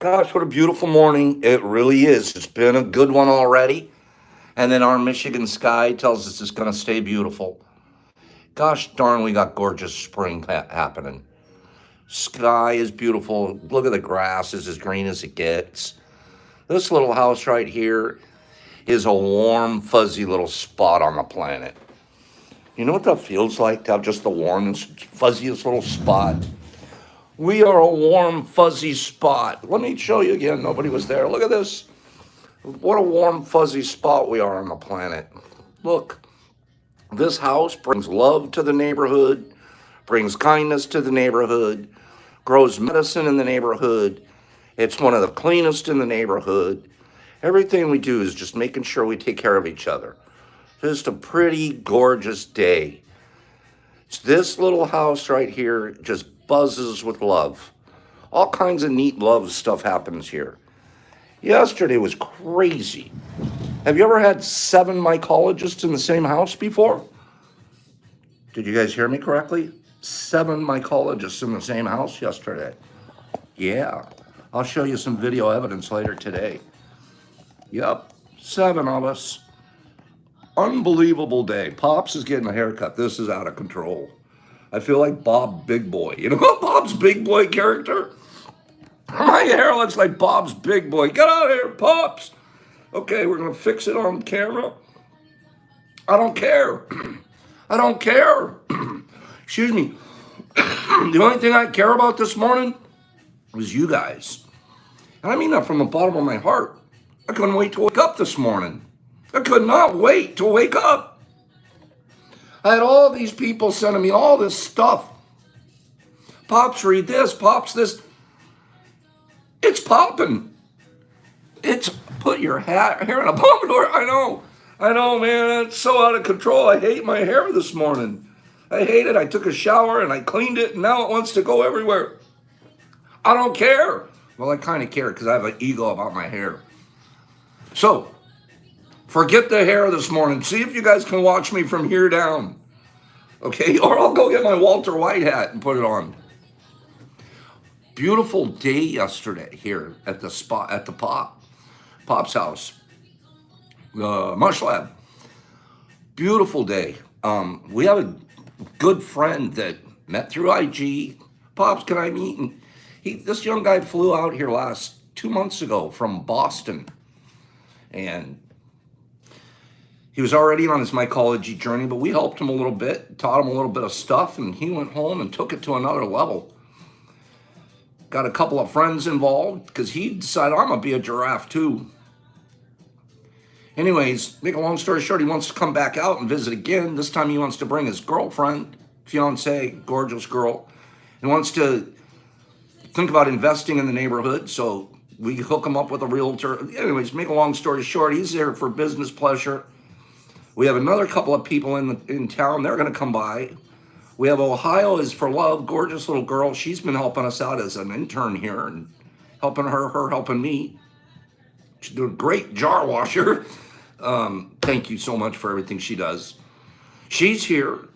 Gosh, what a beautiful morning. It really is. It's been a good one already. And then our Michigan sky tells us it's going to stay beautiful. Gosh darn, we got gorgeous spring happening. Sky is beautiful. Look at the grass, is as green as it gets. This little house right here is a warm, fuzzy little spot on the planet. You know what that feels like to have just the warmest, fuzziest little spot? We are a warm, fuzzy spot. Let me show you again. Nobody was there. Look at this. What a warm, fuzzy spot we are on the planet. Look, this house brings love to the neighborhood, brings kindness to the neighborhood, grows medicine in the neighborhood. It's one of the cleanest in the neighborhood. Everything we do is just making sure we take care of each other. Just a pretty gorgeous day. This little house right here just buzzes with love. All kinds of neat love stuff happens here. Yesterday was crazy. Have you ever had seven mycologists in the same house before? Did you guys hear me correctly? Seven mycologists in the same house yesterday. Yeah. I'll show you some video evidence later today. Yep. Seven of us. Unbelievable day. Pops is getting a haircut. This is out of control. I feel like Bob Big Boy. You know Bob's Big Boy character? My hair looks like Bob's Big Boy. Get out of here, Pops. Okay, we're going to fix it on camera. I don't care. I don't care. Excuse me. The only thing I care about this morning was you guys. And I mean that from the bottom of my heart. I couldn't wait to wake up this morning. I could not wait to wake up. I had all these people sending me all this stuff. Pops, read this. Pops, this. It's popping. It's put your hair in a pompadour. I know, man. It's so out of control. I hate my hair this morning. I hate it. I took a shower and I cleaned it, and now it wants to go everywhere. I don't care. Well, I kind of care because I have an ego about my hair. So, forget the hair this morning. See if you guys can watch me from here down. Okay? Or I'll go get my Walter White hat and put it on. Beautiful day yesterday here at the spot at the Pop's house, Mush Lab. Beautiful day. We have a good friend that met through IG. Pops, can I meet? And this young guy flew out here 2 months ago from Boston, and he was already on his mycology journey, but we helped him a little bit, taught him a little bit of stuff, and he went home and took it to another level. Got a couple of friends involved because he decided I'm going to be a giraffe too. Anyways, make a long story short, he wants to come back out and visit again. This time he wants to bring his girlfriend, fiance, gorgeous girl. He wants to think about investing in the neighborhood, so we hook him up with a realtor. Anyways, make a long story short, he's there for business pleasure. We have another couple of people in town. They're going to come by. We have Ohio is for love, gorgeous little girl. She's been helping us out as an intern here and helping her helping me. She's doing a great jar washer. Thank you so much for everything she does. She's here.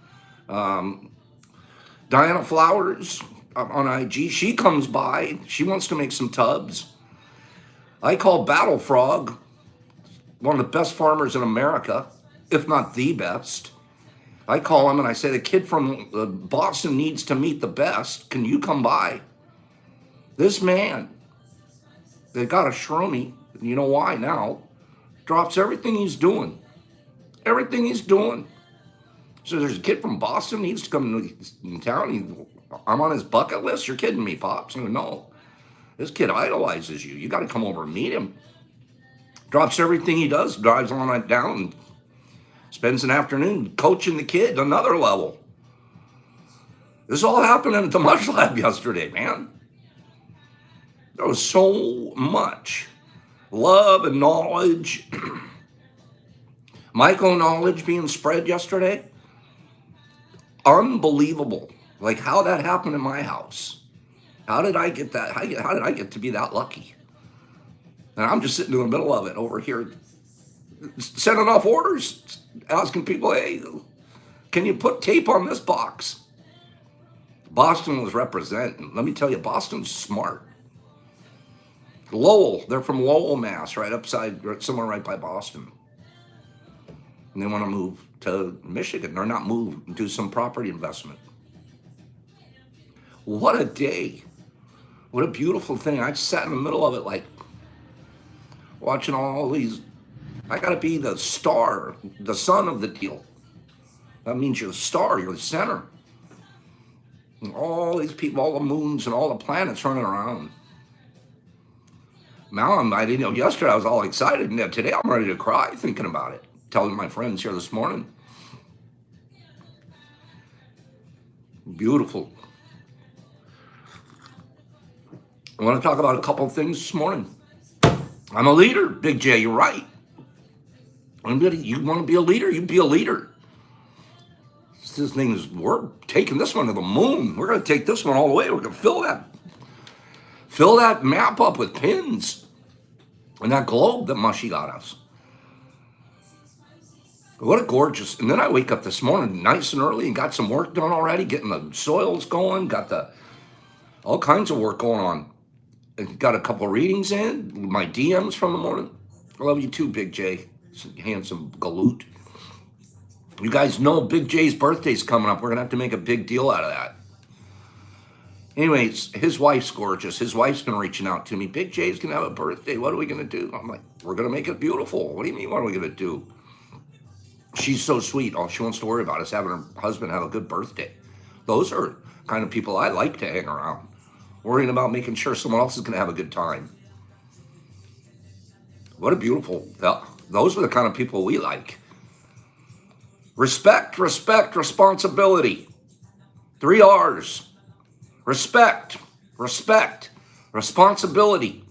Diana Flowers on IG. She comes by. She wants to make some tubs. I call Battle Frog one of the best farmers in America, if not the best. I call him and I say, the kid from Boston needs to meet the best. Can you come by? This man, they got a shroomy, you know why now, drops everything he's doing. Everything he's doing. So there's a kid from Boston needs to come in town. I'm on his bucket list? You're kidding me, Pops. No, this kid idolizes you. You got to come over and meet him. Drops everything he does, drives on it down, and spends an afternoon coaching the kid another level. This all happened at the Mush Lab yesterday, man. There was so much love and knowledge, myco knowledge being spread yesterday. Unbelievable. Like how that happened in my house. How did I get that? How did I get to be that lucky? And I'm just sitting in the middle of it over here, sending off orders, asking people, hey, can you put tape on this box? Boston was representing. Let me tell you, Boston's smart. Lowell. They're from Lowell, Mass, somewhere right by Boston. And they want to move to Michigan, or not move, do some property investment. What a day. What a beautiful thing. I sat in the middle of it, like watching all these. I got to be the star, the sun of the deal. That means you're the star, you're the center. And all these people, all the moons and all the planets running around. Now I didn't know, yesterday I was all excited, and today I'm ready to cry thinking about it. Telling my friends here this morning. Beautiful. I want to talk about a couple of things this morning. I'm a leader, Big J, you're right. You want to be a leader, you be a leader. This thing is, we're taking this one to the moon. We're going to take this one all the way. We're going to fill that map up with pins. And that globe that Mushy got us. What a gorgeous, and then I wake up this morning nice and early and got some work done already, getting the soils going, got all kinds of work going on. Got a couple of readings in, my DMs from the morning. I love you too, Big J, handsome galoot. You guys know Big J's birthday's coming up. We're going to have to make a big deal out of that. Anyways, his wife's gorgeous. His wife's been reaching out to me. Big J's going to have a birthday. What are we going to do? I'm like, we're going to make it beautiful. What do you mean, what are we going to do? She's so sweet. All she wants to worry about is having her husband have a good birthday. Those are kind of people I like to hang around. Worrying about making sure someone else is going to have a good time. What a beautiful, those are the kind of people we like. Respect, respect, responsibility. 3 R's. Respect, respect, responsibility.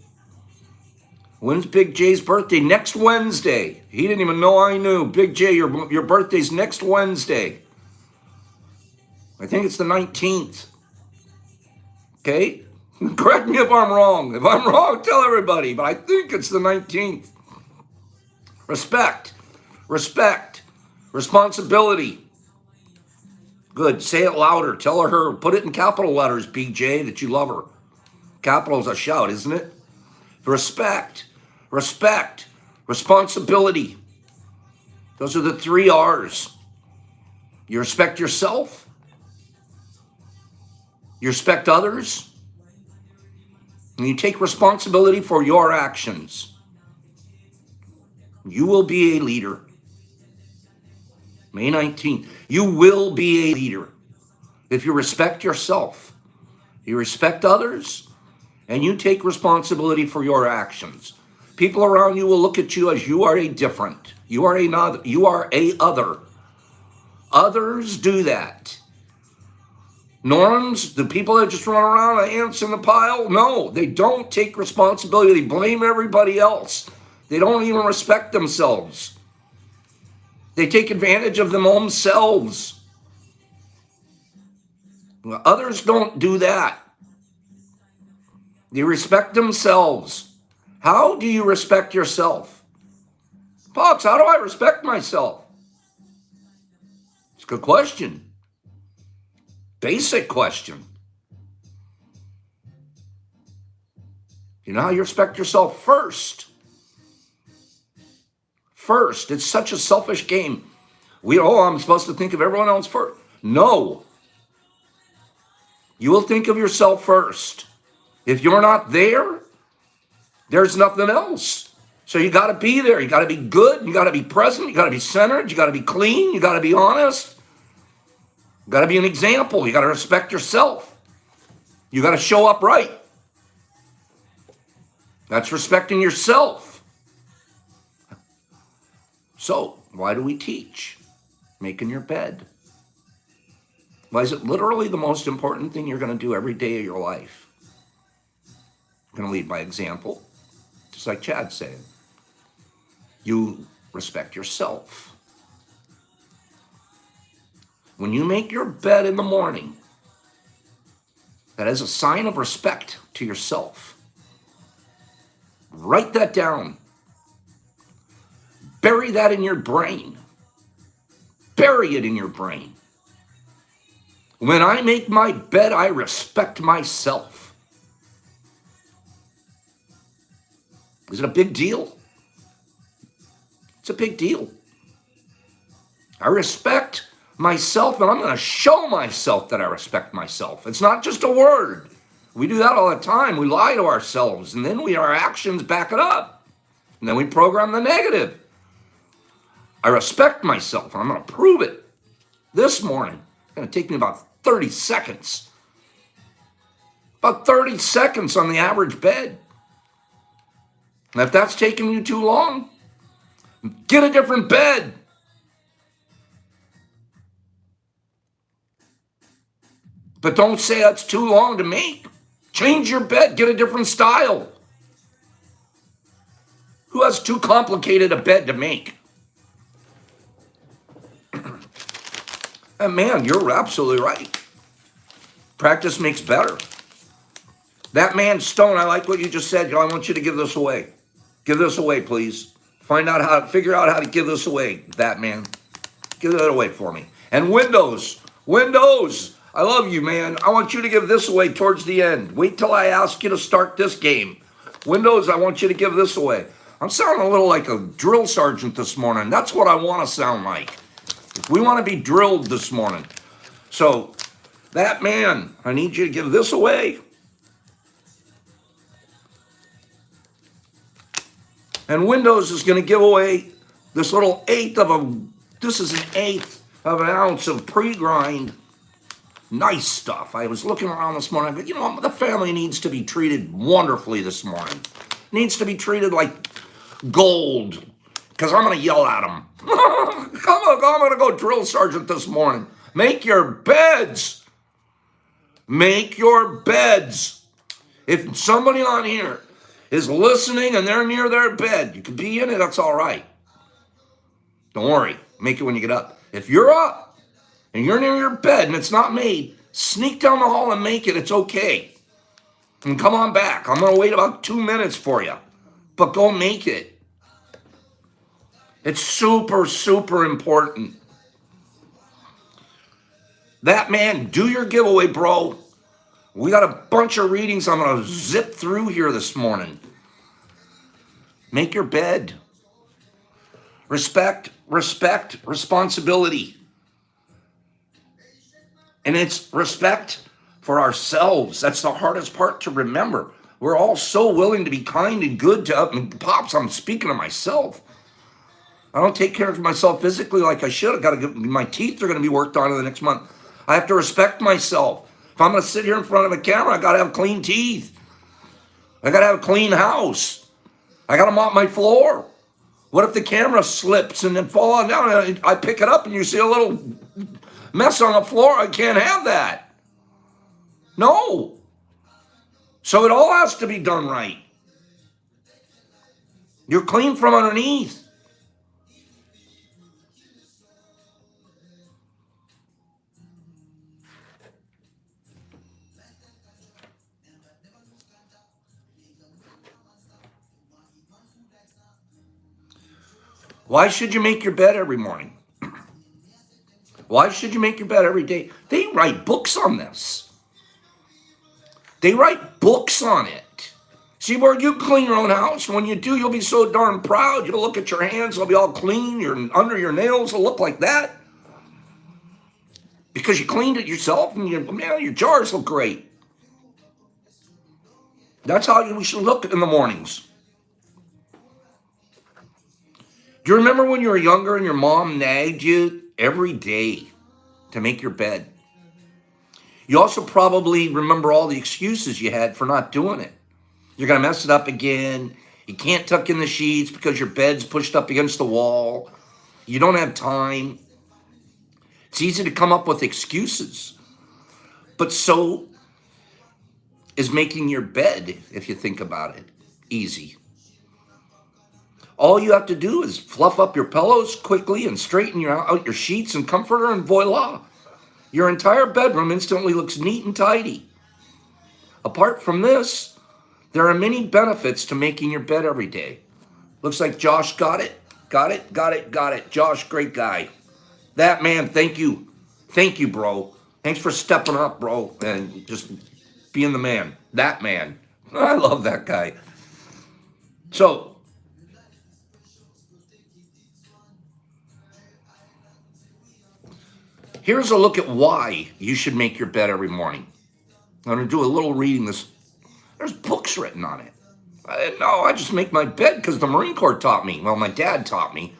When's Big J's birthday? Next Wednesday. He didn't even know I knew. Big J, your birthday's next Wednesday. I think it's the 19th. Okay? Correct me if I'm wrong. If I'm wrong, tell everybody. But I think it's the 19th. Respect, respect, responsibility. Good. Say it louder. Tell her, put it in capital letters, BJ, that you love her. Capital's a shout, isn't it? Respect, respect, responsibility. Those are the 3 R's. You respect yourself. You respect others. And you take responsibility for your actions. You will be a leader. May 19th, you will be a leader. If you respect yourself, you respect others, and you take responsibility for your actions. People around you will look at you as you are a different. You are another. You are a other. Others do that. Norms, the people that just run around like ants in the pile, no, they don't take responsibility. They blame everybody else. They don't even respect themselves. They take advantage of them themselves. Others don't do that. They respect themselves. How do you respect yourself? Pops, how do I respect myself? It's a good question. Basic question. You know how you respect yourself? First. First. It's such a selfish game. I'm supposed to think of everyone else first. No. You will think of yourself first. If you're not there, there's nothing else. So you got to be there. You got to be good. You got to be present. You got to be centered. You got to be clean. You got to be honest. You got to be an example. You got to respect yourself. You got to show up right. That's respecting yourself. So, why do we teach? Making your bed. Why is it literally the most important thing you're going to do every day of your life? You're going to lead by example, just like Chad's saying. You respect yourself. When you make your bed in the morning, that is a sign of respect to yourself. Write that down. Bury that in your brain. Bury it in your brain. When I make my bed, I respect myself. Is it a big deal? It's a big deal. I respect myself, and I'm going to show myself that I respect myself. It's not just a word. We do that all the time. We lie to ourselves, and then our actions back it up. And then we program the negative. I respect myself, and I'm going to prove it this morning. It's going to take me about 30 seconds. About 30 seconds on the average bed. And if that's taking you too long, get a different bed. But don't say that's too long to make. Change your bed, get a different style. Who has too complicated a bed to make? And man, you're absolutely right. Practice makes better. That man Stone, I like what you just said. I want you to give this away. Give this away, please. Figure out how to give this away, that man. Give that away for me. And Windows, I love you, man. I want you to give this away towards the end. Wait till I ask you to start this game. Windows, I want you to give this away. I'm sounding a little like a drill sergeant this morning. That's what I want to sound like. We want to be drilled this morning. So, that man, I need you to give this away. And Windows is going to give away this little this is an eighth of an ounce of pre-grind. Nice stuff. I was looking around this morning. But the family needs to be treated wonderfully this morning. Needs to be treated like gold. Because I'm going to yell at them. I'm going to go drill sergeant this morning. Make your beds. Make your beds. If somebody on here is listening and they're near their bed, you can be in it, that's all right. Don't worry. Make it when you get up. If you're up and you're near your bed and it's not made, sneak down the hall and make it. It's okay. And come on back. I'm going to wait about 2 minutes for you. But go make it. It's super, super important. That man, do your giveaway, bro. We got a bunch of readings I'm going to zip through here this morning. Make your bed. Respect, responsibility. And it's respect for ourselves. That's the hardest part to remember. We're all so willing to be kind and good to Pops, I'm speaking to myself. I don't take care of myself physically like I should. My teeth are going to be worked on in the next month. I have to respect myself. If I'm going to sit here in front of a camera, I got to have clean teeth. I got to have a clean house. I got to mop my floor. What if the camera slips and then falls down and I pick it up and you see a little mess on the floor? I can't have that. No. So it all has to be done right. You're clean from underneath. Why should you make your bed every morning? Why should you make your bed every day? They write books on this. They write books on it. See, where you clean your own house, when you do, you'll be so darn proud. You'll look at your hands, they'll be all clean. Under your nails will look like that. Because you cleaned it yourself and your jars look great. That's how we should look in the mornings. Do you remember when you were younger and your mom nagged you every day to make your bed? You also probably remember all the excuses you had for not doing it. You're going to mess it up again. You can't tuck in the sheets because your bed's pushed up against the wall. You don't have time. It's easy to come up with excuses. But so is making your bed, if you think about it, easy. All you have to do is fluff up your pillows quickly and straighten out your sheets and comforter, and voila. Your entire bedroom instantly looks neat and tidy. Apart from this, there are many benefits to making your bed every day. Looks like Josh got it. Got it. Josh, great guy. That man, thank you. Thank you, bro. Thanks for stepping up, bro, and just being the man. That man. I love that guy. So here's a look at why you should make your bed every morning. I'm going to do a little reading. There's books written on it. I just make my bed because the Marine Corps taught me. Well, my dad taught me.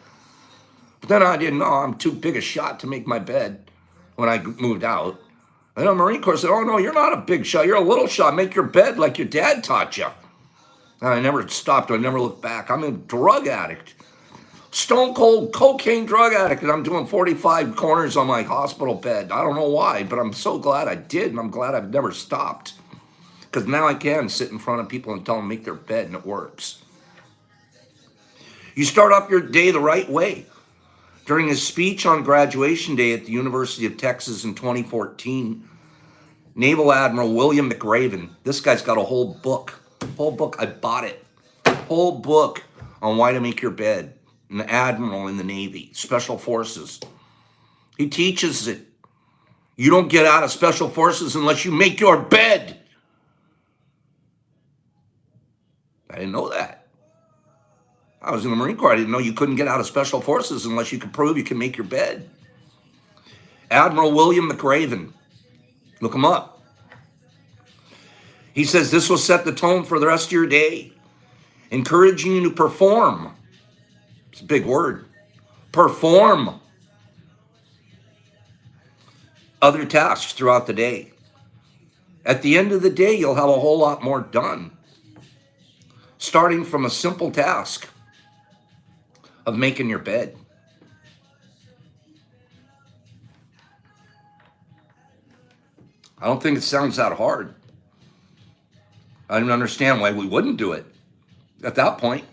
But then I didn't know I'm too big a shot to make my bed when I moved out. And the Marine Corps said, oh, no, you're not a big shot. You're a little shot. Make your bed like your dad taught you. And I never stopped. I never looked back. I'm a drug addict. Stone cold cocaine drug addict. And I'm doing 45 corners on my hospital bed. I don't know why, but I'm so glad I did. And I'm glad I've never stopped. Because now I can sit in front of people and tell them to make their bed, and it works. You start off your day the right way. During his speech on graduation day at the University of Texas in 2014, Naval Admiral William McRaven, this guy's got a whole book, I bought it, whole book on why to make your bed, an admiral in the Navy, Special Forces. He teaches it. You don't get out of Special Forces unless you make your bed. I didn't know that. I was in the Marine Corps. I didn't know you couldn't get out of Special Forces unless you could prove you can make your bed. Admiral William McRaven. Look him up. He says this will set the tone for the rest of your day, encouraging you to perform. It's a big word. Perform other tasks throughout the day. At the end of the day, you'll have a whole lot more done. Starting from a simple task of making your bed. I don't think it sounds that hard. I don't understand why we wouldn't do it. At that point,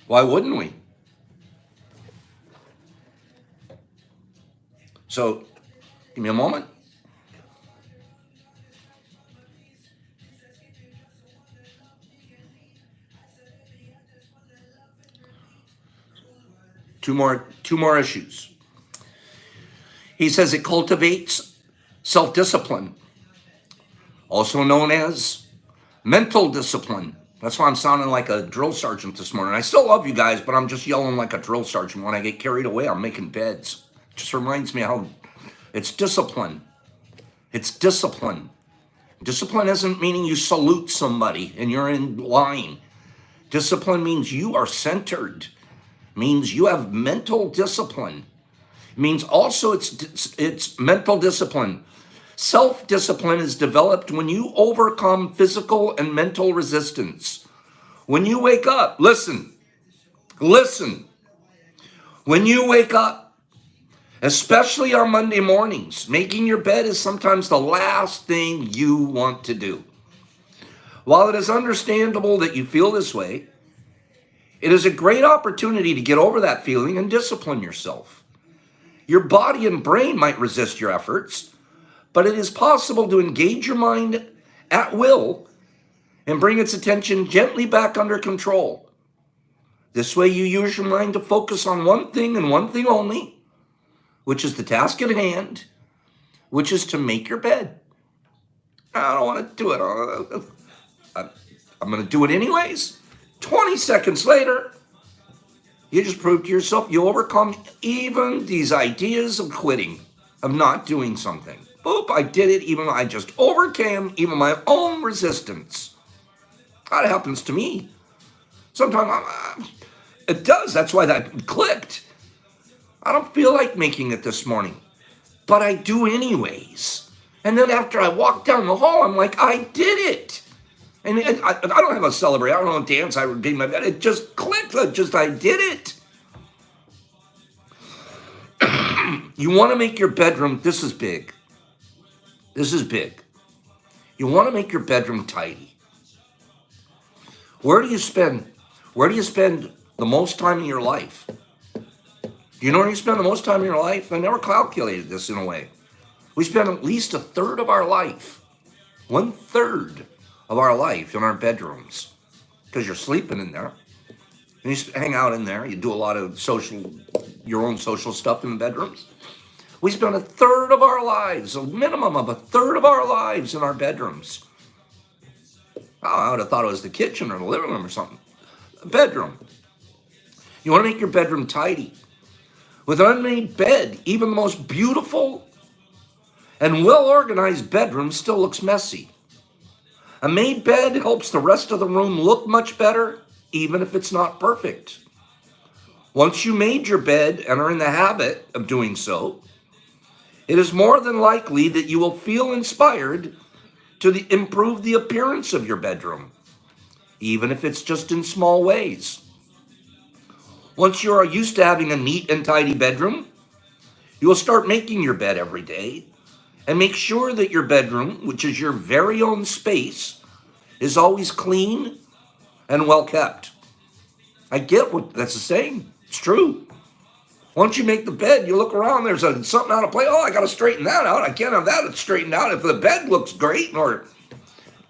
why wouldn't we? So, give me a moment. Two more issues. He says it cultivates self-discipline, also known as mental discipline. That's why I'm sounding like a drill sergeant this morning. I still love you guys, but I'm just yelling like a drill sergeant. When I get carried away, I'm making beds. It just reminds me how it's discipline. It's discipline. Discipline isn't meaning you salute somebody and you're in line. Discipline means you are centered. Means you have mental discipline. It means also it's mental discipline. Self-discipline is developed when you overcome physical and mental resistance. When you wake up, listen. When you wake up, especially on Monday mornings, making your bed is sometimes the last thing you want to do. While it is understandable that you feel this way, it is a great opportunity to get over that feeling and discipline yourself. Your body and brain might resist your efforts, but it is possible to engage your mind at will and bring its attention gently back under control. This way you use your mind to focus on one thing and one thing only, which is the task at hand, which is to make your bed. I don't want to do it. I'm going to do it anyways. 20 seconds later, you just proved to yourself you overcome even these ideas of quitting, of not doing something. Boop, I did it, even I just overcame even my own resistance. That happens to me. Sometimes it does. That's why that clicked. I don't feel like making it this morning, but I do anyways. And then after I walk down the hall, I'm like, I did it. And I don't have a celebrate. I don't dance. I would be my bed. It just clicked. I did it. You want to make your bedroom. This is big. You want to make your bedroom tidy. Where do you spend the most time in your life? Do you know where you spend the most time in your life? I never calculated this in a way. We spend at least a third of our life, 1/3 of our life in our bedrooms, because you're sleeping in there. And you hang out in there. You do a lot of your own social stuff in the bedrooms. We spend a third of our lives, a minimum of a third of our lives in our bedrooms. Oh, I would have thought it was the kitchen or the living room or something. bedroom. You want to make your bedroom tidy. With an unmade bed, even the most beautiful and well-organized bedroom still looks messy. A made bed helps the rest of the room look much better, even if it's not perfect. Once you made your bed and are in the habit of doing so, it is more than likely that you will feel inspired to improve the appearance of your bedroom, even if it's just in small ways. Once you are used to having a neat and tidy bedroom, you will start making your bed every day and make sure that your bedroom, which is your very own space, is always clean and well kept. I get what that's saying. It's true. Once you make the bed, you look around, there's something out of place. Oh, I got to straighten that out. I can't have that straightened out if the bed looks great, or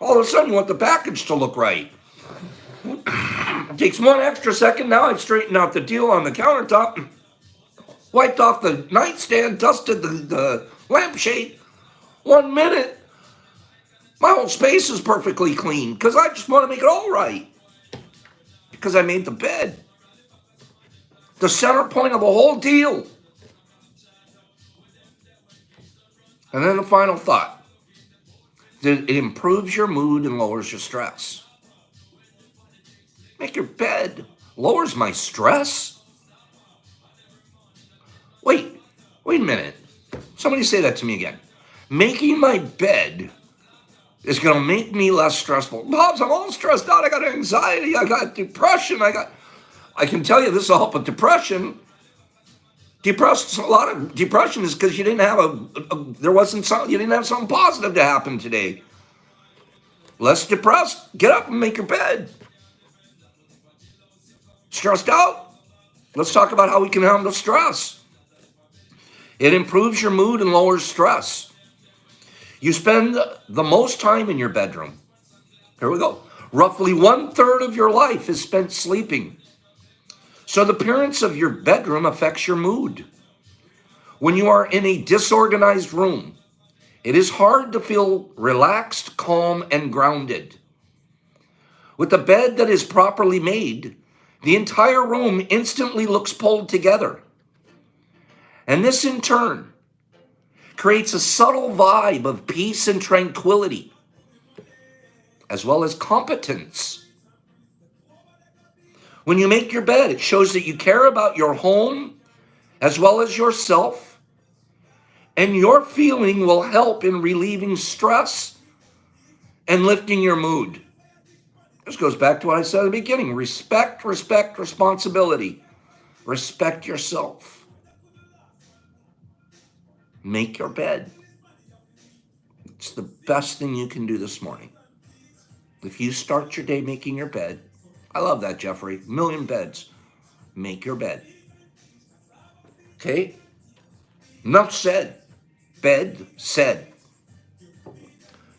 all of a sudden you want the package to look right. It takes one extra second. Now I've straightened out the deal on the countertop, wiped off the nightstand, dusted the lampshade. 1 minute, my whole space is perfectly clean because I just want to make it all right because I made the bed the center point of the whole deal. And then the final thought, that it improves your mood and lowers your stress. Make your bed lowers my stress? Wait a minute. Somebody say that to me again. Making my bed is going to make me less stressful. Bobs, I'm all stressed out. I got anxiety. I got depression. I can tell you this will help with depression. A lot of depression is because you didn't have you didn't have something positive to happen today. Less depressed, get up and make your bed. Stressed out? Let's talk about how we can handle stress. It improves your mood and lowers stress. You spend the most time in your bedroom. Here we go. Roughly 1/3 of your life is spent sleeping. So the appearance of your bedroom affects your mood. When you are in a disorganized room, it is hard to feel relaxed, calm, and grounded. With a bed that is properly made, the entire room instantly looks pulled together. And this in turn creates a subtle vibe of peace and tranquility, as well as competence. When you make your bed, it shows that you care about your home as well as yourself, and your feeling will help in relieving stress and lifting your mood. This goes back to what I said at the beginning. Respect, responsibility. Respect yourself. Make your bed. It's the best thing you can do this morning. If you start your day making your bed, I love that, Jeffrey. 1,000,000 beds. Make your bed. Okay? Enough said. Bed said.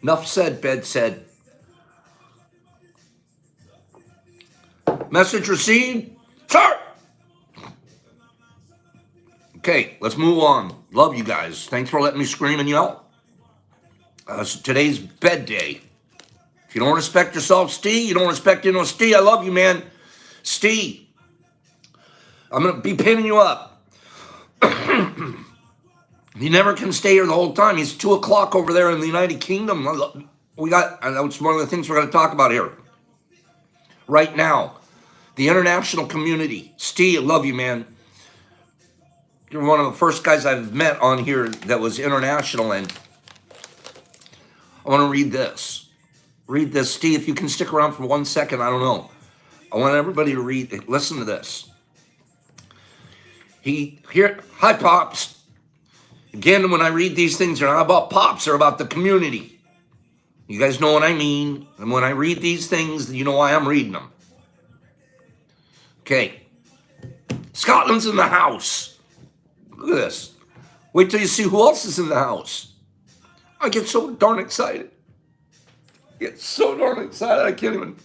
Enough said, bed said. Message received. Start. Okay, let's move on. Love you guys. Thanks for letting me scream and yell. Today's bed day. If you don't respect yourself, Steve, you don't respect Steve. I love you, man. Steve, I'm going to be pinning you up. He never can stay here the whole time. He's 2:00 over there in the United Kingdom. That's one of the things we're going to talk about here. Right now, the international community. Steve, I love you, man. You're one of the first guys I've met on here that was international, and I want to read this. Read this, Steve. If you can stick around for 1 second, I don't know. I want everybody to read. Listen to this. Hi, Pops. Again, when I read these things, they're not about Pops. They're about the community. You guys know what I mean. And when I read these things, you know why I'm reading them. Okay. Scotland's in the house. Look at this. Wait till you see who else is in the house. I get so darn excited. I can't even.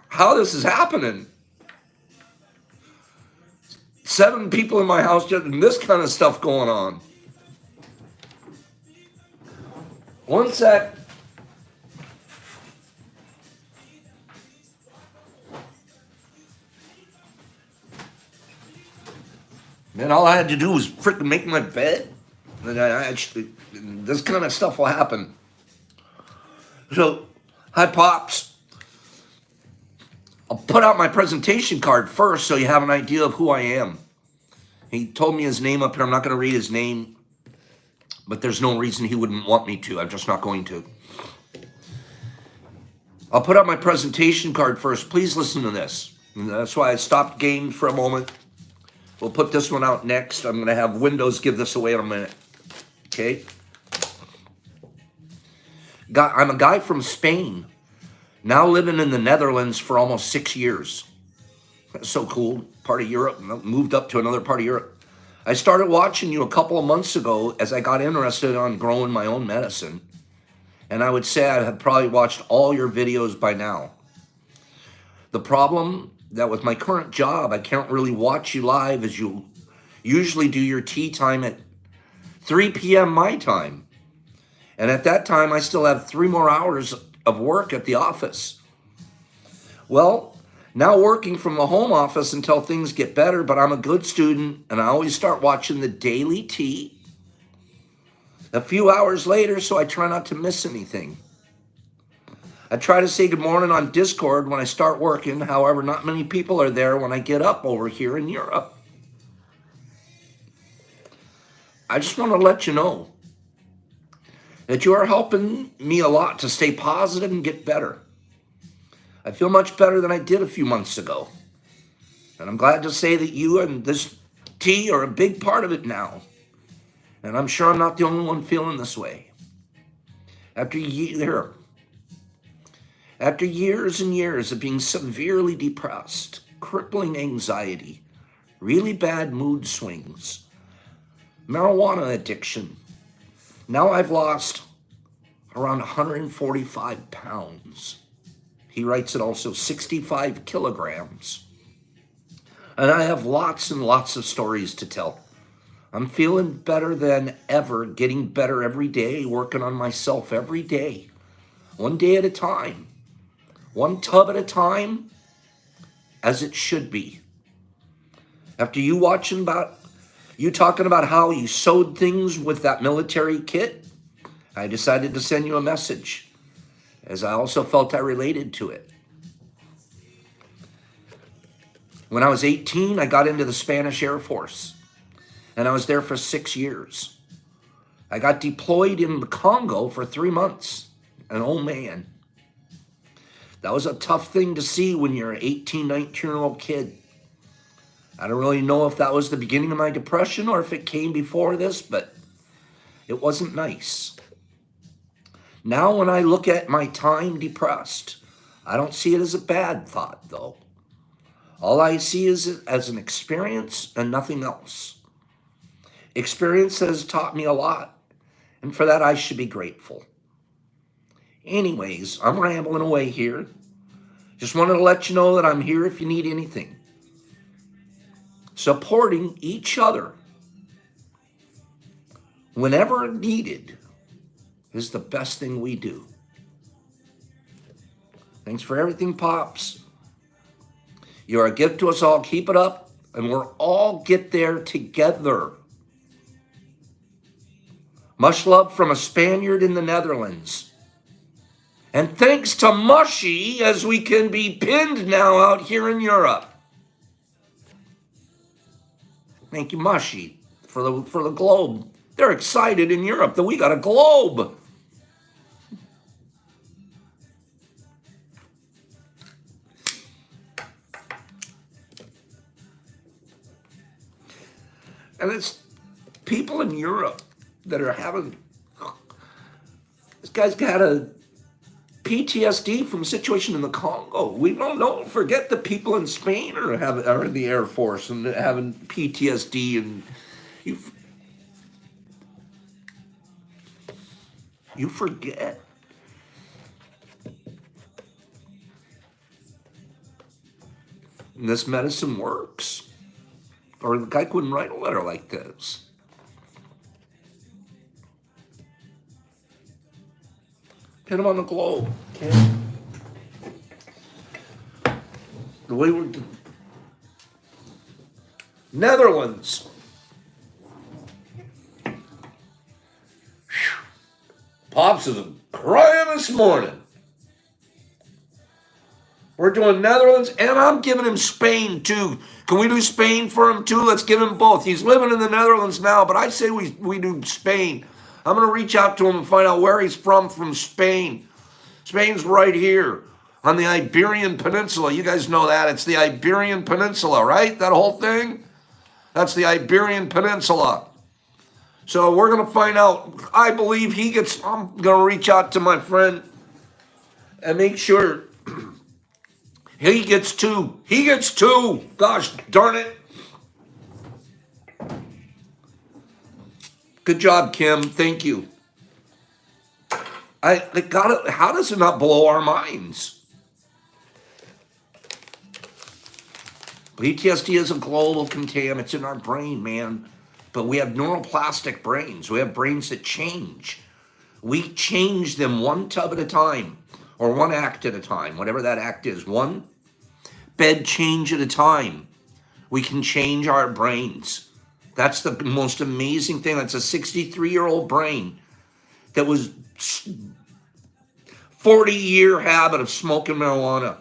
How this is happening. 7 people in my house just and this kind of stuff going on. 1 sec. And all I had to do was freaking make my bed. And I actually, this kind of stuff will happen. So, hi, Pops. I'll put out my presentation card first so you have an idea of who I am. He told me his name up here. I'm not going to read his name, but there's no reason he wouldn't want me to. I'm just not going to. I'll put out my presentation card first. Please listen to this. And that's why I stopped game for a moment. We'll put this one out next. I'm going to have Windows give this away in a minute. Okay? I'm a guy from Spain, now living in the Netherlands for almost 6 years. That's so cool. Part of Europe. Moved up to another part of Europe. I started watching you a couple of months ago as I got interested on growing my own medicine. And I would say I have probably watched all your videos by now. The problem that with my current job, I can't really watch you live as you usually do your tea time at 3 p.m. my time. And at that time, I still have 3 more hours of work at the office. Well, now working from the home office until things get better, but I'm a good student and I always start watching the daily tea a few hours later, so I try not to miss anything. I try to say good morning on Discord when I start working. However, not many people are there when I get up over here in Europe. I just want to let you know that you are helping me a lot to stay positive and get better. I feel much better than I did a few months ago. And I'm glad to say that you and this tea are a big part of it now. And I'm sure I'm not the only one feeling this way. After years and years of being severely depressed, crippling anxiety, really bad mood swings, marijuana addiction, now I've lost around 145 pounds. He writes it also 65 kilograms. And I have lots and lots of stories to tell. I'm feeling better than ever, getting better every day, working on myself every day, one day at a time, one tub at a time, as it should be. After you talking about how you sewed things with that military kit, I decided to send you a message, as I also felt I related to it. When I was 18, I got into the Spanish Air Force, and I was there for 6 years. I got deployed in the Congo for 3 months, and oh man, that was a tough thing to see when you're an 18, 19-year-old kid. I don't really know if that was the beginning of my depression or if it came before this, but it wasn't nice. Now when I look at my time depressed, I don't see it as a bad thought, though. All I see is it as an experience and nothing else. Experience has taught me a lot, and for that I should be grateful. Anyways, I'm rambling away here. Just wanted to let you know that I'm here if you need anything. Supporting each other whenever needed is the best thing we do. Thanks for everything, Pops. You're a gift to us all. Keep it up, and we'll all get there together. Much love from a Spaniard in the Netherlands. And thanks to Mushy, as we can be pinned now out here in Europe. Thank you, Mushy, for the globe. They're excited in Europe that we got a globe. And it's people in Europe that are having, this guy's got a PTSD from a situation in the Congo. We don't forget the people in Spain are in the Air Force and having PTSD, and you forget. And this medicine works, or the guy couldn't write a letter like this. Pin him on the globe. Okay. The way we're Netherlands. foxes are crying this morning. We're doing Netherlands, and I'm giving him Spain too. Can we do Spain for him too? Let's give him both. He's living in the Netherlands now, but I say we do Spain. I'm going to reach out to him and find out where he's from Spain. Spain's right here on the Iberian Peninsula. You guys know that. It's the Iberian Peninsula, right? That whole thing? That's the Iberian Peninsula. So we're going to find out. I believe he gets, I'm going to reach out to my friend and make sure he gets two. He gets two. Gosh darn it. Good job, Kim. Thank you. I got it. How does it not blow our minds? PTSD is a global contaminant. It's in our brain, man. But we have neuroplastic brains. We have brains that change. We change them one tub at a time, or one act at a time, whatever that act is. One bed change at a time. We can change our brains. That's the most amazing thing. That's a 63-year-old brain that was 40-year habit of smoking marijuana.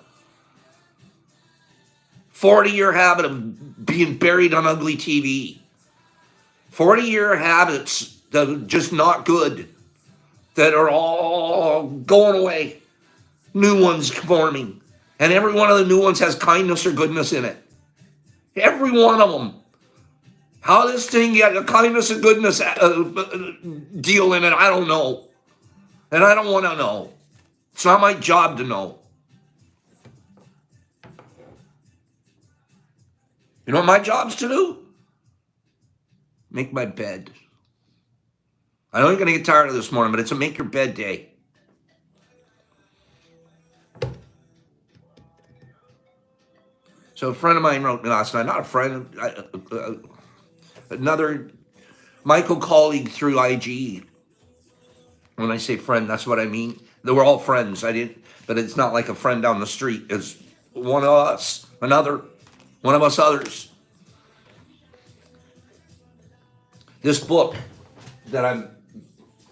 40-year habit of being buried on ugly TV. 40-year habits that are just not good, that are all going away. New ones forming. And every one of the new ones has kindness or goodness in it. Every one of them. How this thing got a kindness and goodness deal in it, I don't know. And I don't want to know. It's not my job to know. You know what my job's to do? Make my bed. I know you're going to get tired of this morning, but it's a make your bed day. So a friend of mine wrote me last night, not a friend, another Michael colleague through IG. When I say friend, that's what I mean. They were all friends. But it's not like a friend down the street. It's one of us, one of us others. This book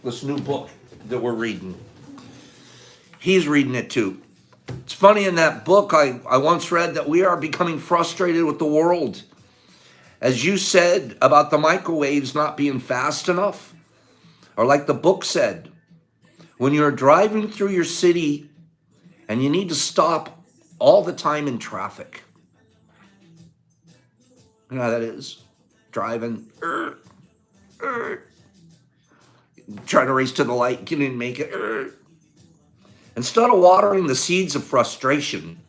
this new book that we're reading, he's reading it too. It's funny, in that book, I once read that we are becoming frustrated with the world. As you said about the microwaves not being fast enough, or like the book said, when you're driving through your city and you need to stop all the time in traffic. You know how that is? Driving, trying to race to the light, didn't make it. Instead of watering the seeds of frustration,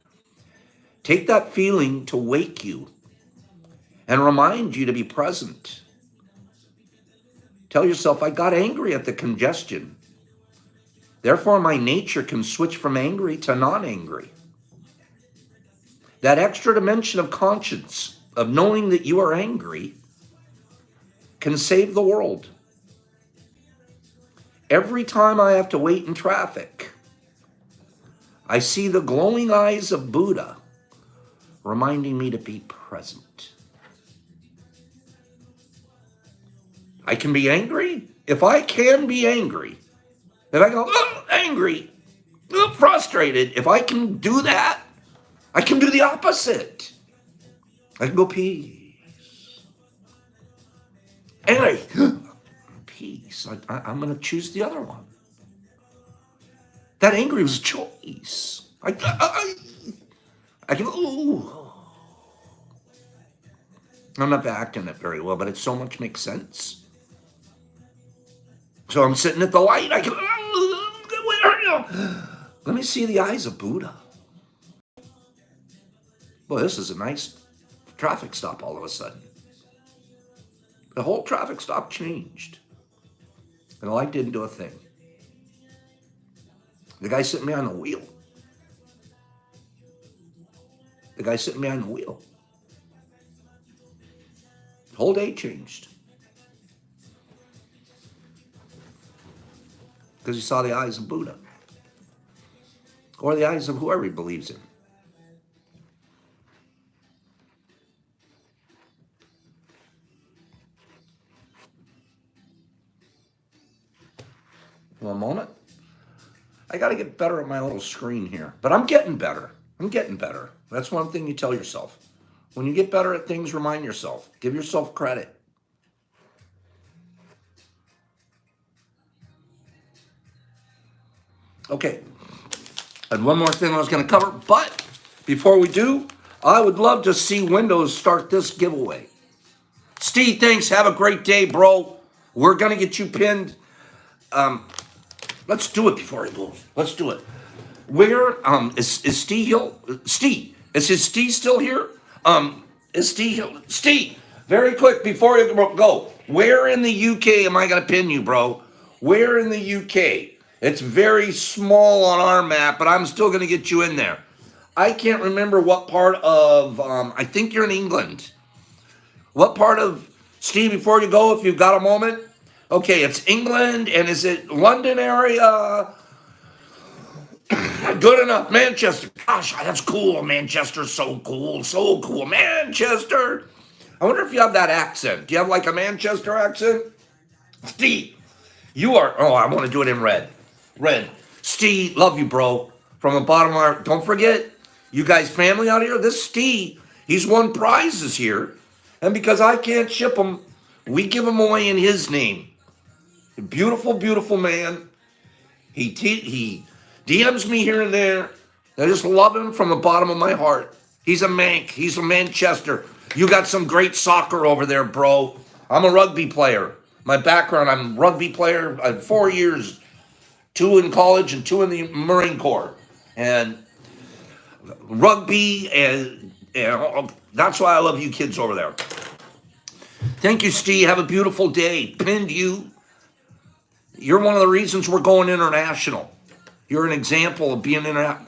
take that feeling to wake you and remind you to be present. Tell yourself, I got angry at the congestion. Therefore, my nature can switch from angry to non-angry. That extra dimension of conscience, of knowing that you are angry, can save the world. Every time I have to wait in traffic, I see the glowing eyes of Buddha reminding me to be present. I can be angry. If I can be angry, if I go, angry, frustrated, if I can do that, I can do the opposite. I can go peace. Angry, peace. I'm going to choose the other one. That angry was a choice. I can, I'm not acting it very well, but it so much makes sense. So I'm sitting at the light. I can, let me see the eyes of Buddha. Boy, this is a nice traffic stop all of a sudden. The whole traffic stop changed. And the light didn't do a thing. The guy sitting behind the wheel. The whole day changed. Because he saw the eyes of Buddha. Or the eyes of whoever he believes in. One moment. I got to get better at my little screen here. But I'm getting better. I'm getting better. That's one thing you tell yourself. When you get better at things, remind yourself. Give yourself credit. Okay. And one more thing I was going to cover. But before we do, I would love to see Windows start this giveaway. Steve, thanks. Have a great day, bro. We're going to get you pinned. Let's do it before he goes. Let's do it. Where is Steve Hill? Steve, is Steve still here? Is Steve Hill? Steve, very quick before you go. Where in the UK am I gonna pin you, bro? Where in the UK? It's very small on our map, but I'm still gonna get you in there. I can't remember what part of. I think you're in England. What part of Steve? Before you go, if you've got a moment. Okay, it's England, and is it London area? Good enough. Manchester. Gosh, that's cool. Manchester's so cool. So cool. Manchester. I wonder if you have that accent. Do you have like a Manchester accent? Steve, you are. Oh, I want to do it in red. Red. Steve, love you, bro. From the bottom of our. Don't forget, you guys family out here. This Steve, he's won prizes here. And because I can't ship them, we give them away in his name. Beautiful, beautiful man. He DMs me here and there. I just love him from the bottom of my heart. He's a Manc. He's a Manchester. You got some great soccer over there, bro. I'm a rugby player. My background, I'm a rugby player. I had 4 years, 2 in college and 2 in the Marine Corps. And rugby, and that's why I love you kids over there. Thank you, Steve. Have a beautiful day. Pinned you. You're one of the reasons we're going international. You're an example of being international.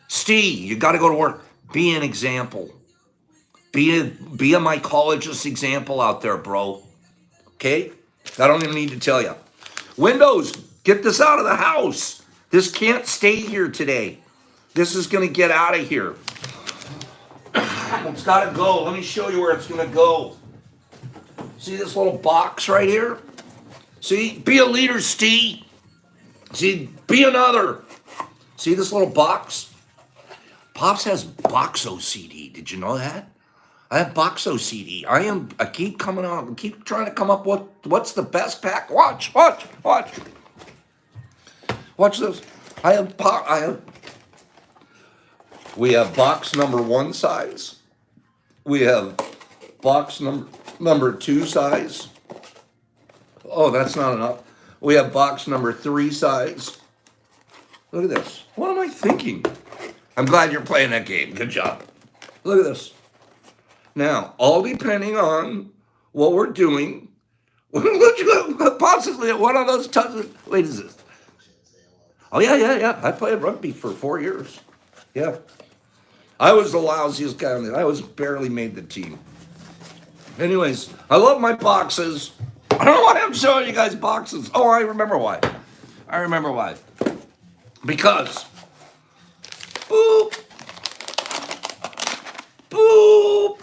Steve, you got to go to work. Be an example. Be a mycologist example out there, bro. Okay? I don't even need to tell you. Windows, get this out of the house. This can't stay here today. This is going to get out of here. It's got to go. Let me show you where it's going to go. See this little box right here? See? Be a leader, Steve. See? Be another. See this little box? Pops has box OCD. Did you know that? I have box OCD. I keep coming on. Keep trying to come up with what's the best pack. Watch. Watch this. We have box number 1 size. We have box number 2 size. Oh, that's not enough. We have box number 3 size. Look at this. What am I thinking? I'm glad you're playing that game. Good job. Look at this. Now, all depending on what we're doing, possibly one of those touches. Wait, is this? Oh, yeah. I played rugby for 4 years. Yeah. I was the lousiest guy on it. I was barely made the team. Anyways, I love my boxes. I don't know why I'm showing you guys boxes. Oh, I remember why. Because, boop, boop.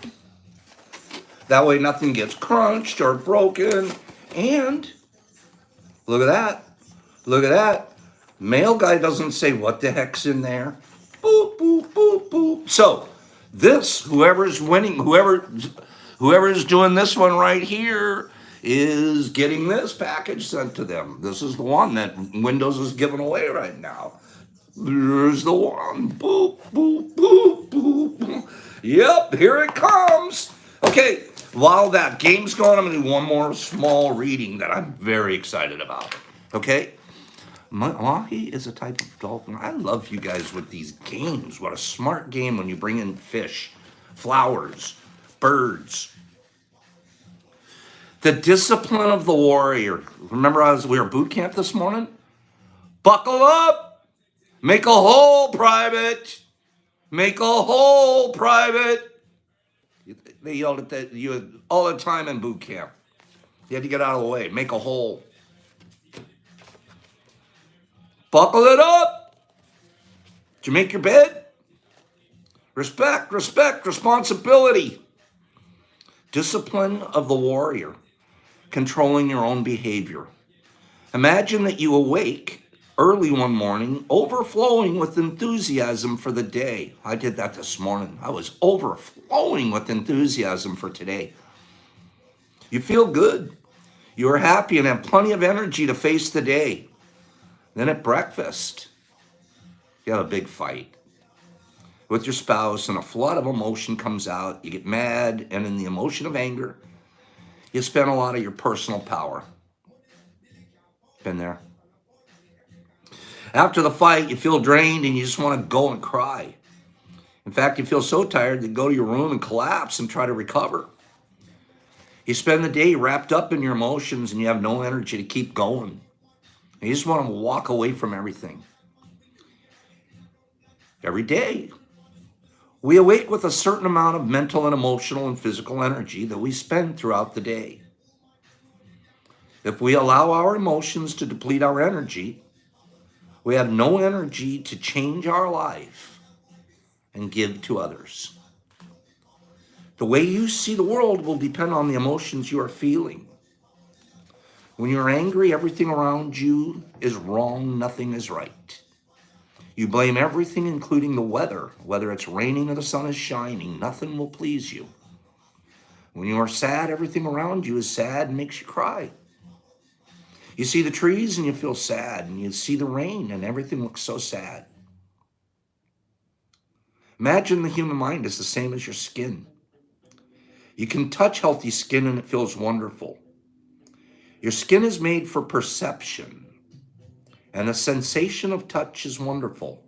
That way nothing gets crunched or broken. And, look at that. Mail guy doesn't say what the heck's in there. Boop, boop, boop, boop. So, this, whoever's winning, whoever's doing this one right here is getting this package sent to them. This is the one that Windows is giving away right now. There's the one. Boop, boop, boop, boop, boop. Yep, here it comes. Okay, while that game's going, I'm going to do one more small reading that I'm very excited about. Okay? Mahi is a type of dolphin. I love you guys with these games. What a smart game when you bring in fish, flowers, birds. The discipline of the warrior. Remember we were boot camp this morning? Buckle up. Make a hole, private. Make a hole, private. They yelled at you all the time in boot camp. You had to get out of the way. Make a hole. Buckle it up. Did you make your bed? Respect, responsibility. Discipline of the warrior. Controlling your own behavior. Imagine that you awake early one morning, overflowing with enthusiasm for the day. I did that this morning. I was overflowing with enthusiasm for today. You feel good. You are happy and have plenty of energy to face the day. Then at breakfast, you have a big fight with your spouse and a flood of emotion comes out. You get mad, and in the emotion of anger, you spend a lot of your personal power. Been there. After the fight, you feel drained and you just want to go and cry. In fact, you feel so tired that you go to your room and collapse and try to recover. You spend the day wrapped up in your emotions and you have no energy to keep going. And you just want to walk away from everything. Every day, we awake with a certain amount of mental and emotional and physical energy that we spend throughout the day. If we allow our emotions to deplete our energy, we have no energy to change our life and give to others. The way you see the world will depend on the emotions you are feeling. When you're angry, everything around you is wrong, nothing is right. You blame everything, including the weather, whether it's raining or the sun is shining, nothing will please you. When you are sad, everything around you is sad and makes you cry. You see the trees and you feel sad, and you see the rain and everything looks so sad. Imagine the human mind is the same as your skin. You can touch healthy skin and it feels wonderful. Your skin is made for perception, and the sensation of touch is wonderful.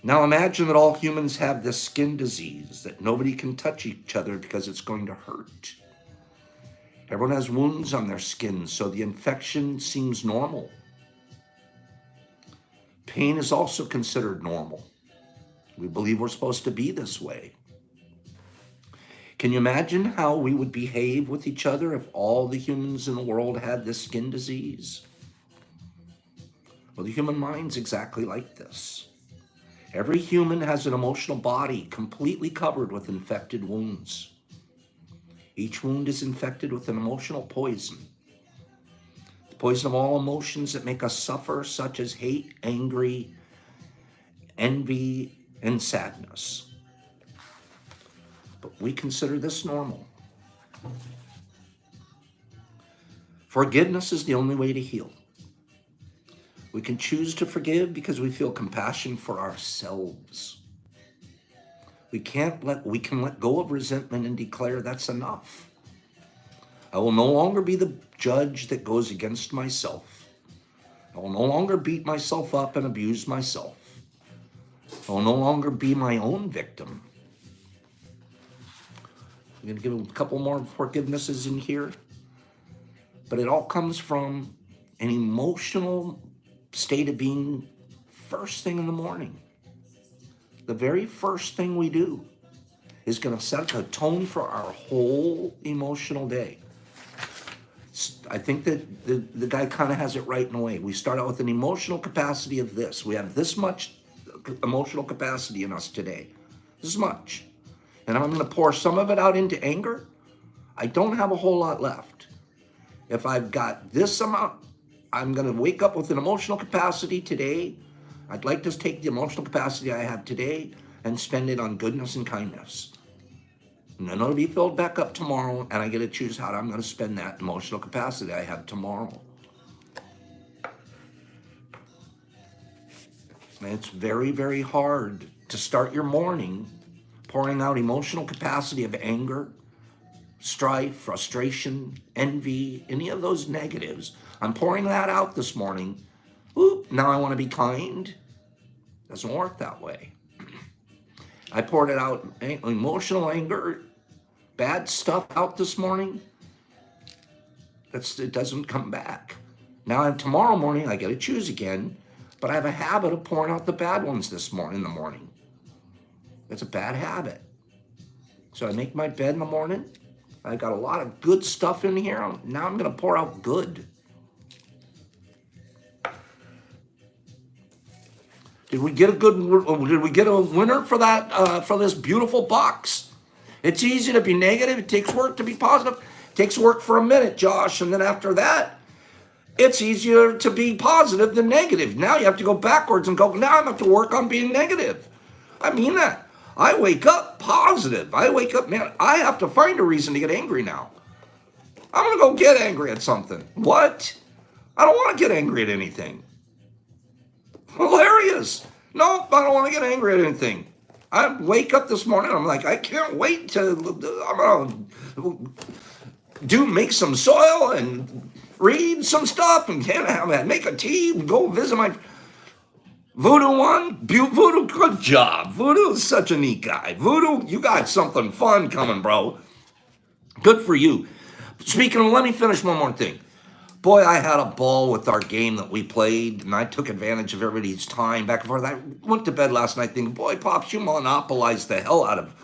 Now imagine that all humans have this skin disease, that nobody can touch each other because it's going to hurt. Everyone has wounds on their skin, so the infection seems normal. Pain is also considered normal. We believe we're supposed to be this way. Can you imagine how we would behave with each other if all the humans in the world had this skin disease? Well, the human mind's exactly like this. Every human has an emotional body completely covered with infected wounds. Each wound is infected with an emotional poison. The poison of all emotions that make us suffer, such as hate, anger, envy, and sadness. But we consider this normal. Forgiveness is the only way to heal. We can choose to forgive because we feel compassion for ourselves. We can let go of resentment and declare that's enough. I will no longer be the judge that goes against myself. I will no longer beat myself up and abuse myself. I will no longer be my own victim. I'm going to give a couple more forgivenesses in here. But it all comes from an emotional state of being first thing in the morning. The very first thing we do is going to set a tone for our whole emotional day. I think that the guy kind of has it right in a way. We start out with an emotional capacity of this. We have this much emotional capacity in us today. This much. And I'm going to pour some of it out into anger. I don't have a whole lot left. If I've got this amount, I'm going to wake up with an emotional capacity today. I'd like to take the emotional capacity I have today and spend it on goodness and kindness. And then it'll be filled back up tomorrow, and I get to choose how I'm going to spend that emotional capacity I have tomorrow. And it's very, very hard to start your morning pouring out emotional capacity of anger, strife, frustration, envy, any of those negatives. I'm pouring that out this morning. Oop, now I want to be kind. Doesn't work that way. I poured it out, emotional anger, bad stuff out this morning. It doesn't come back. Now tomorrow morning I get to choose again, but I have a habit of pouring out the bad ones in the morning. It's a bad habit. So I make my bed in the morning. I got a lot of good stuff in here. Now I'm going to pour out good. Did we get a winner for that, for this beautiful box? It's easy to be negative. It takes work to be positive. It takes work for a minute, Josh. And then after that, It's easier to be positive than negative. Now you have to go backwards and go, now I have to work on being negative. I mean that. I wake up positive. I wake up, man, I have to find a reason to get angry now. I'm going to go get angry at something. What? I don't want to get angry at anything. Hilarious. No, I don't want to get angry at anything. I wake up this morning, I'm like, I can't wait to, I'm going to make some soil and read some stuff and make a tea and go visit my Voodoo one. Voodoo, good job. Voodoo is such a neat guy. Voodoo, you got something fun coming, bro. Good for you. Speaking of, let me finish one more thing. Boy, I had a ball with our game that we played, and I took advantage of everybody's time back and forth. I went to bed last night thinking, boy, Pops, you monopolized the hell out of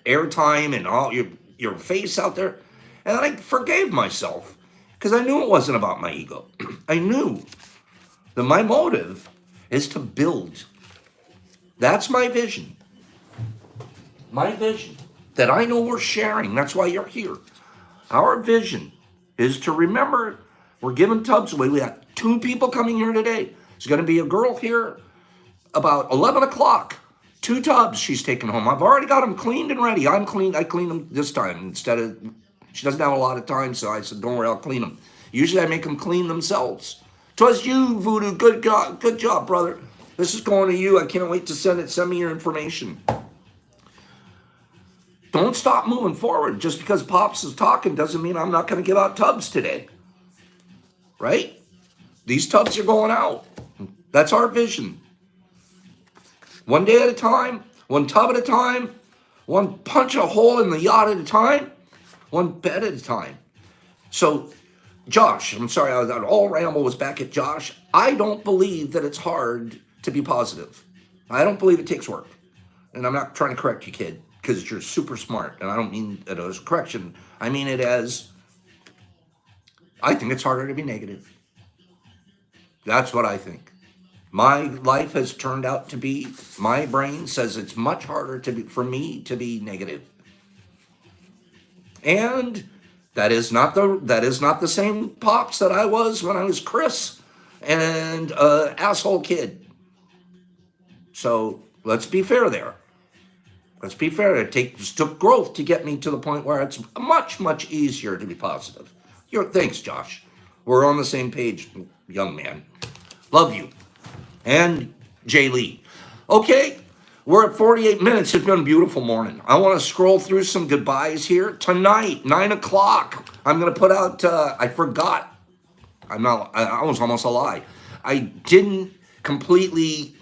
airtime and all your face out there. And then I forgave myself because I knew it wasn't about my ego. I knew that my motive is to build. That's my vision. My vision that I know we're sharing. That's why you're here. Our vision is to remember we're giving tubs away. We got 2 people coming here today. There's going to be a girl here about 11 o'clock. 2 tubs she's taking home. I've already got them cleaned and ready. I cleaned them this time instead of, she doesn't have a lot of time, so I said, don't worry, I'll clean them. Usually I make them clean themselves. 'Twas you, Voodoo. Good job, brother. This is going to you. I can't wait to send it. Send me your information. Don't stop moving forward. Just because Pops is talking doesn't mean I'm not going to give out tubs today. Right? These tubs are going out. That's our vision. One day at a time, one tub at a time, one punch a hole in the yacht at a time, one bed at a time. So, Josh, I'm sorry, that all ramble was back at Josh. I don't believe that it's hard to be positive. I don't believe it takes work. And I'm not trying to correct you, kid, because you're super smart. And I don't mean it as a correction. I mean it as, I think it's harder to be negative. That's what I think. My life has turned out to be, my brain says it's much harder for me to be negative. And that is not the same Pops that I was when I was Chris and asshole kid. So let's be fair there. Let's be fair. It took growth to get me to the point where it's much easier to be positive. Thanks, Josh. We're on the same page, young man. Love you. And Jay Lee. Okay, we're at 48 minutes. It's been a beautiful morning. I want to scroll through some goodbyes here. Tonight, 9 o'clock, I'm going to put out, I forgot. I was almost a lie. I didn't completely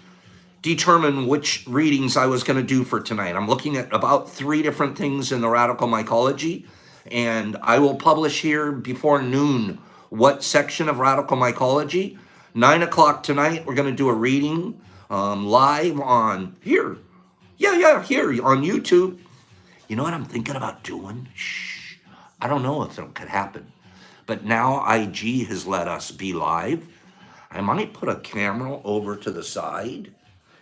determine which readings I was going to do for tonight. I'm looking at about 3 different things in the radical mycology, and I will publish here before noon what section of radical mycology. 9 o'clock tonight, we're going to do a reading live on here. Yeah, here on YouTube. You know what I'm thinking about doing? Shh. I don't know if it could happen. But now IG has let us be live. I might put a camera over to the side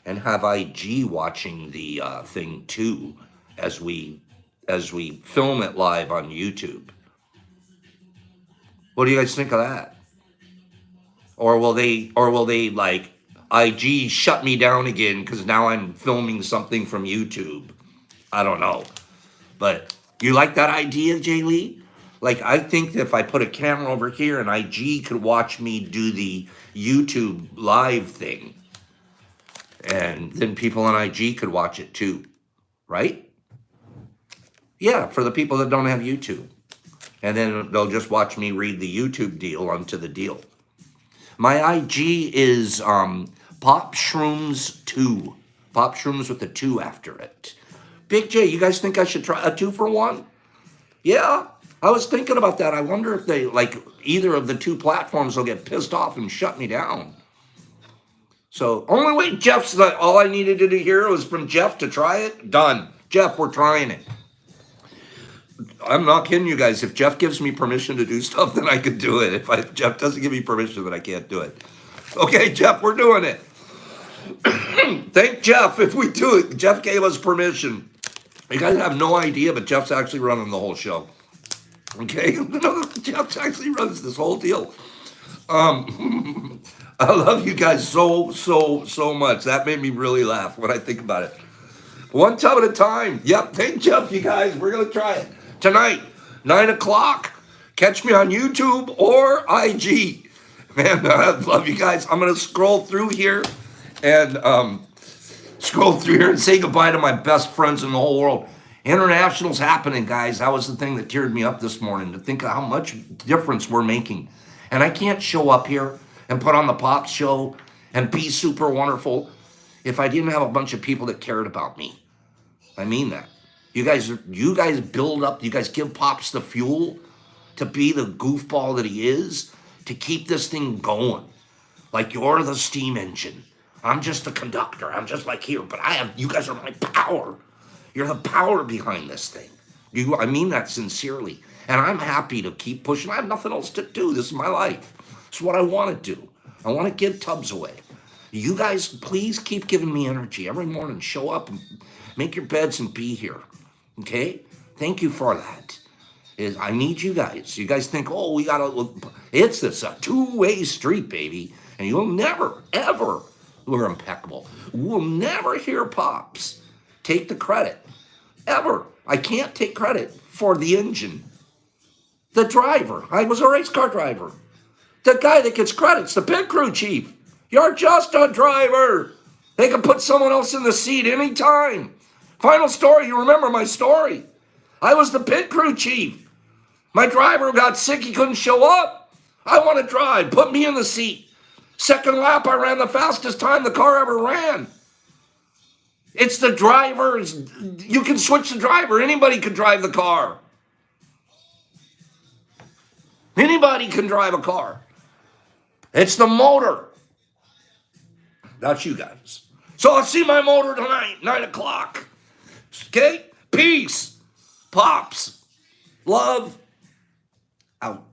and have IG watching the thing too as we film it live on YouTube. What do you guys think of that? Or will they like IG shut me down again because now I'm filming something from YouTube? I don't know. But you like that idea, Jay Lee? Like, I think that if I put a camera over here and IG could watch me do the YouTube live thing, and then people on IG could watch it too, right? Yeah, for the people that don't have YouTube. And then they'll just watch me read the YouTube deal onto the deal. My IG is Pop Shrooms 2. Pop Shrooms with a 2 after it. Big J, you guys think I should try a 2 for 1? Yeah, I was thinking about that. I wonder if either of the 2 platforms will get pissed off and shut me down. So, only way Jeff's, all I needed to hear was from Jeff to try it. Done. Jeff, we're trying it. I'm not kidding you guys. If Jeff gives me permission to do stuff, then I could do it. If Jeff doesn't give me permission, then I can't do it. Okay, Jeff, we're doing it. Thank Jeff if we do it. Jeff gave us permission. You guys have no idea, but Jeff's actually running the whole show. Okay? Jeff actually runs this whole deal. I love you guys so much. That made me really laugh when I think about it. One tub at a time. Yep. Thank Jeff, you guys. We're gonna try it tonight, 9 o'clock. Catch me on YouTube or IG. Man, I love you guys. I'm gonna and scroll through here and say goodbye to my best friends in the whole world. International's happening, guys. That was the thing that teared me up this morning to think of how much difference we're making. And I can't show up here and put on the pop show and be super wonderful if I didn't have a bunch of people that cared about me. I mean that. You guys build up, you guys give Pops the fuel to be the goofball that he is, to keep this thing going. Like you're the steam engine. I'm just the conductor. I'm just like here, but you guys are my power. You're the power behind this thing. I mean that sincerely. And I'm happy to keep pushing. I have nothing else to do. This is my life. It's what I want to do. I want to give tubs away. You guys, please keep giving me energy every morning. Show up and make your beds and be here. Okay? Thank you for that. I need you guys. You guys think, oh, we got to, it's a two-way street, baby. And you'll never, ever, we're impeccable. We'll never hear Pops take the credit. Ever. I can't take credit for the engine. The driver. I was a race car driver. The guy that gets credit's the pit crew chief. You're just a driver. They can put someone else in the seat anytime. Final story, you remember my story. I was the pit crew chief. My driver got sick, he couldn't show up. I want to drive, put me in the seat. Second lap, I ran the fastest time the car ever ran. It's the drivers. You can switch the driver. Anybody can drive the car. Anybody can drive a car. It's the motor. That's you guys. So I'll see my motor tonight, 9 o'clock. Okay? Peace. Pops. Love. Out.